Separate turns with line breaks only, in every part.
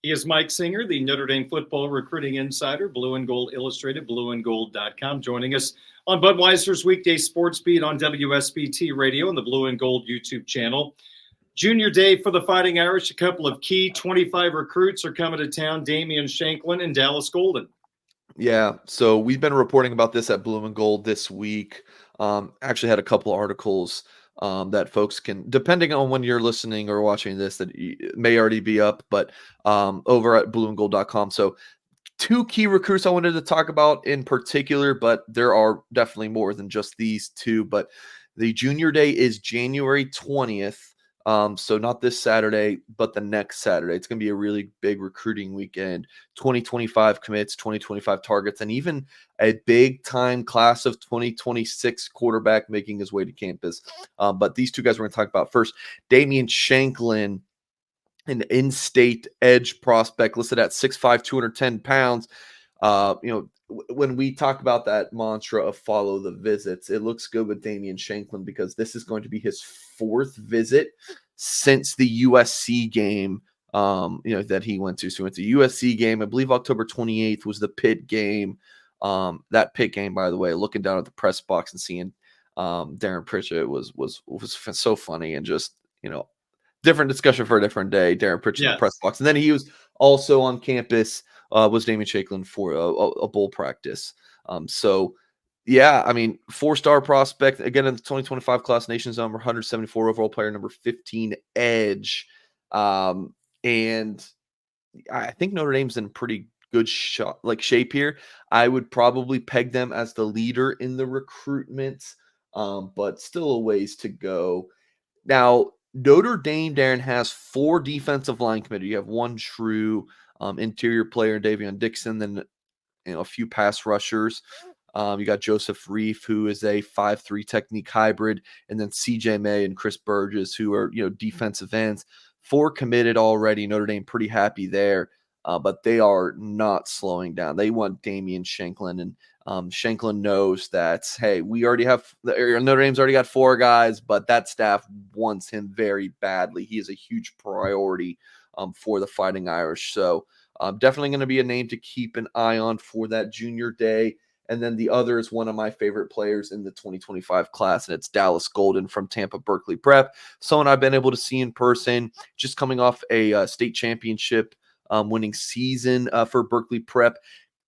He is Mike Singer, the Notre Dame football recruiting insider, Blue and Gold Illustrated, blueandgold.com, joining us on Budweiser's weekday sports beat on WSBT Radio and the Blue and Gold YouTube channel. Junior day for the Fighting Irish. A couple of key 25 recruits are coming to town, Damian Shanklin and Dallas Golden.
Yeah, so we've been reporting about this at Blue and Gold this week. Actually had a couple articles that folks can, depending on when you're listening or watching this, that may already be up, but over at blueandgold.com. So two key recruits I wanted to talk about in particular, but there are definitely more than just these two. But the junior day is January 20th. So not this Saturday, but the next Saturday. It's going to be a really big recruiting weekend. 2025 commits, 2025 targets, and even a big time class of 2026 quarterback making his way to campus. But these two guys we're going to talk about first. Damian Shanklin, an in-state edge prospect listed at 6'5", 210 pounds. When we talk about that mantra of follow the visits, it looks good with Damian Shanklin because this is going to be his fourth visit since the USC game, that he went to. So he went to USC game. I believe October 28th was the Pitt game. That Pitt game, by the way, looking down at the press box and seeing Darren Pritchett was so funny and just, different discussion for a different day. Darren Pritchett in the press box. And then he was also on campus, was Damian Shanklin for a bowl practice. Yeah, I mean, 4-star prospect, again, in the 2025 class, nation's number 174 overall player, number 15 edge. And I think Notre Dame's in pretty good shape here. I would probably peg them as the leader in the recruitment, but still a ways to go. Now, Notre Dame, Darren, has 4 defensive line committed. You have one true interior player, Davion Dixon, then a few pass rushers. You got Joseph Reif, who is a 5'3" technique hybrid, and then CJ May and Chris Burgess, who are defensive ends. 4 committed already. Notre Dame pretty happy there, but they are not slowing down. They want Damian Shanklin, and Shanklin knows that, hey, we already have Notre Dame's already got 4 guys, but that staff wants him very badly. He is a huge priority for the Fighting Irish. So definitely going to be a name to keep an eye on for that junior day. And then the other is one of my favorite players in the 2025 class, and it's Dallas Golden from Tampa Berkeley Prep. Someone I've been able to see in person, just coming off a state championship winning season for Berkeley Prep.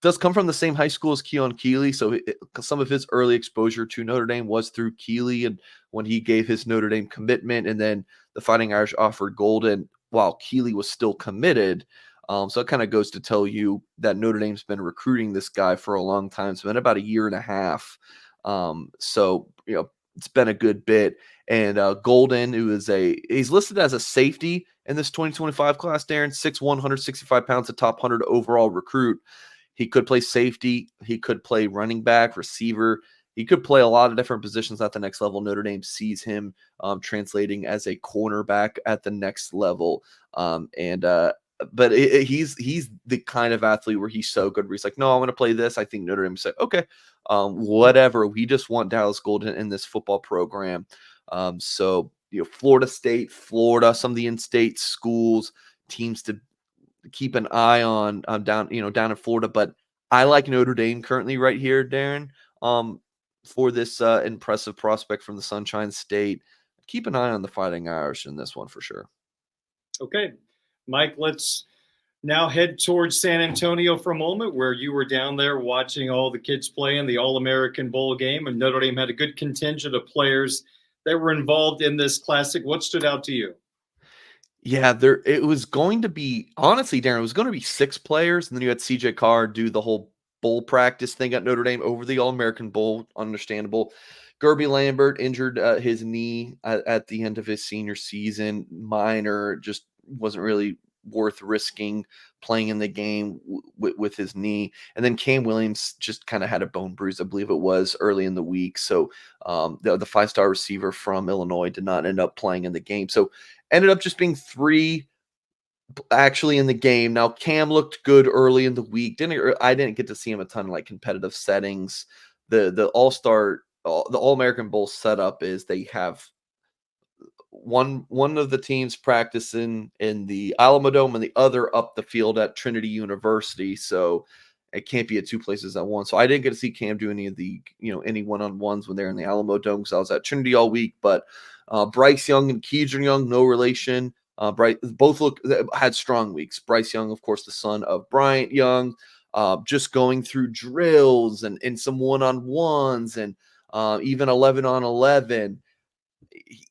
Does come from the same high school as Keon Keeley, so some of his early exposure to Notre Dame was through Keeley and when he gave his Notre Dame commitment, and then the Fighting Irish offered Golden while Keeley was still committed. So it kind of goes to tell you that Notre Dame's been recruiting this guy for a long time. It's been about a year and a half. So it's been a good bit. And Golden, he's listed as a safety in this 2025 class, Darren, 6'1", 165 pounds, a top 100 overall recruit. He could play safety. He could play running back, receiver. He could play a lot of different positions at the next level. Notre Dame sees him translating as a cornerback at the next level. But he's the kind of athlete where he's so good where he's like, no, I want to play this. I think Notre Dame said, okay, whatever. We just want Dallas Golden in this football program. So Florida State, Florida, some of the in-state schools, teams to keep an eye on down in Florida. But I like Notre Dame currently right here, Darren, for this impressive prospect from the Sunshine State. Keep an eye on the Fighting Irish in this one for sure.
Okay. Mike, let's now head towards San Antonio for a moment, where you were down there watching all the kids play in the All-American Bowl game, and Notre Dame had a good contingent of players that were involved in this classic. What stood out to you?
Yeah, it was going to be, honestly, Darren, it was going to be 6 players, and then you had CJ Carr do the whole bowl practice thing at Notre Dame over the All-American Bowl. Understandable. Gerby Lambert injured his knee at the end of his senior season. Minor, just wasn't really worth risking playing in the game with his knee. And then Cam Williams just kind of had a bone bruise, I believe it was, early in the week. So the 5-star receiver from Illinois did not end up playing in the game. So ended up just being 3 actually in the game. Now, Cam looked good early in the week. I didn't get to see him a ton of like competitive settings. The All-American Bowl setup is they have one of the teams practicing in the Alamo Dome and the other up the field at Trinity University. So it can't be at two places at once. So I didn't get to see Cam do any of the, any one-on-ones when they're in the Alamo Dome because I was at Trinity all week. But Bryce Young and Keidron Young, no relation. Bryce both had strong weeks. Bryce Young, of course, the son of Bryant Young, just going through drills and some one-on-ones and even 11 on 11.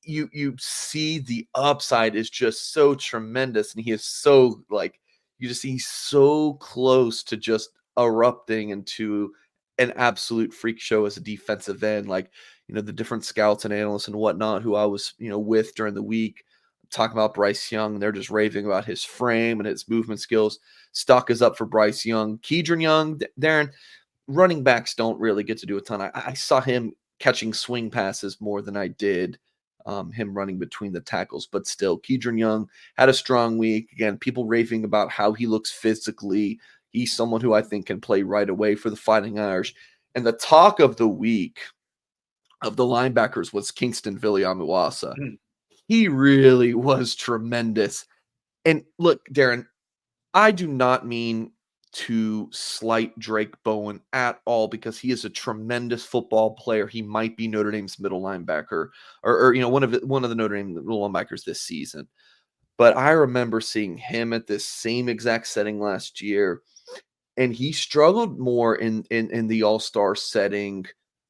You see the upside is just so tremendous, and he is so you just see he's so close to just erupting into an absolute freak show as a defensive end. The different scouts and analysts and whatnot who I was with during the week talking about Bryce Young, and they're just raving about his frame and his movement skills. Stock is up for Bryce Young. Keidron Young, Darren, running backs don't really get to do a ton. I saw him catching swing passes more than I did him running between the tackles, but still, Keidron Young had a strong week. Again, people raving about how he looks physically. He's someone who I think can play right away for the Fighting Irish. And the talk of the week of the linebackers was Kingston Viliamuasa. He really was tremendous. And look, Darren, I do not mean to slight Drake Bowen at all because he is a tremendous football player. He might be Notre Dame's middle linebacker or one of the Notre Dame middle linebackers this season. But I remember seeing him at this same exact setting last year, and he struggled more in the all-star setting,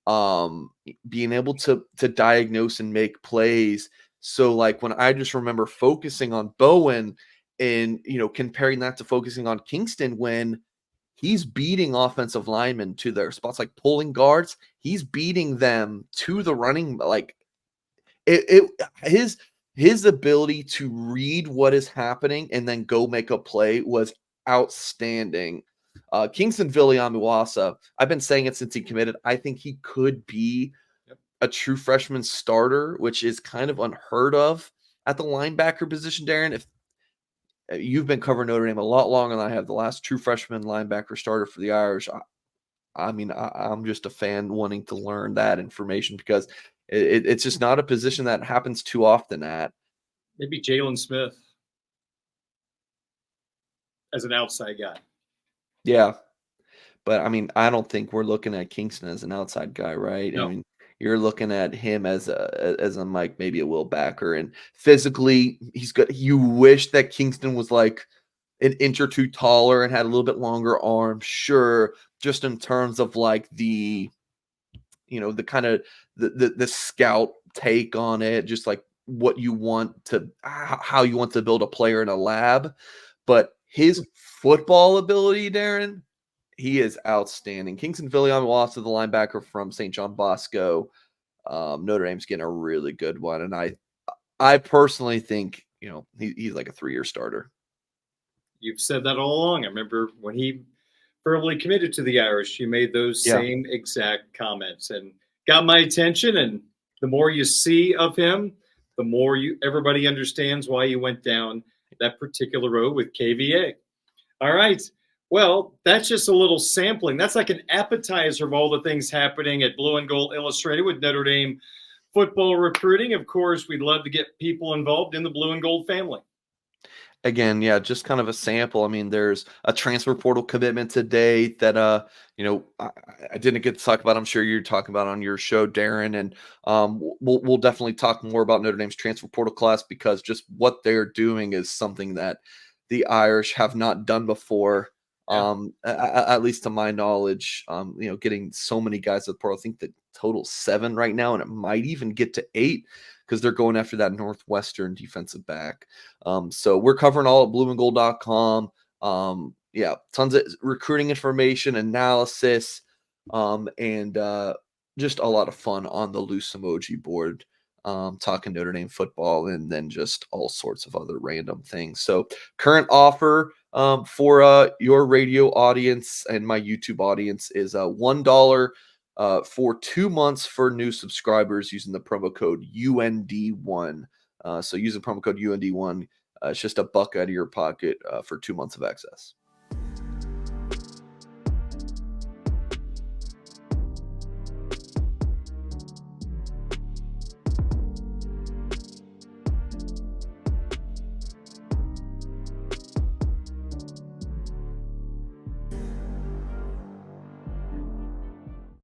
being able to diagnose and make plays. So when I just remember focusing on Bowen and comparing that to focusing on Kingston when he's beating offensive linemen to their spots, like pulling guards, he's beating them to the running. His ability to read what is happening and then go make a play was outstanding. Kingston Viliamuasa, I've been saying it since he committed. I think he could be a true freshman starter, which is kind of unheard of at the linebacker position, Darren. If you've been covering Notre Dame a lot longer than I have, the last true freshman linebacker starter for the Irish, I'm just a fan wanting to learn that information because it's just not a position that happens too often at.
Maybe Jalen Smith as an outside guy.
Yeah. But I don't think we're looking at Kingston as an outside guy, right?
No.
You're looking at him as a Mike, maybe a Will Backer, and physically he's good. You wish that Kingston was like an inch or two taller and had a little bit longer arms, sure. Just in terms of the the kind of the scout take on it, just like what you want to how you want to build a player in a lab. But his football ability, Darren, he is outstanding. Kingston Viliamuasa, the linebacker from St. John Bosco, Notre Dame's getting a really good one, and I personally think he's like a 3-year starter.
You've said that all along. I remember when he verbally committed to the Irish, you made those same exact comments and got my attention. And the more you see of him, the more everybody understands why you went down that particular road with KVA. All right. Well, that's just a little sampling. That's like an appetizer of all the things happening at Blue and Gold Illustrated with Notre Dame football recruiting. Of course, we'd love to get people involved in the Blue and Gold family.
Again, yeah, just kind of a sample. There's a transfer portal commitment today that I didn't get to talk about. I'm sure you're talking about on your show, Darren, and we'll definitely talk more about Notre Dame's transfer portal class because just what they're doing is something that the Irish have not done before. At least to my knowledge, getting so many guys at the portal. I think the total 7 right now, and it might even get to 8 because they're going after that Northwestern defensive back. So we're covering all at blueandgold.com. Tons of recruiting information, analysis, and just a lot of fun on the loose emoji board, talking Notre Dame football and then just all sorts of other random things. So current offer for your radio audience and my YouTube audience is $1 for 2 months for new subscribers using the promo code UND1. So using promo code UND1, it's just $1 out of your pocket for 2 months of access.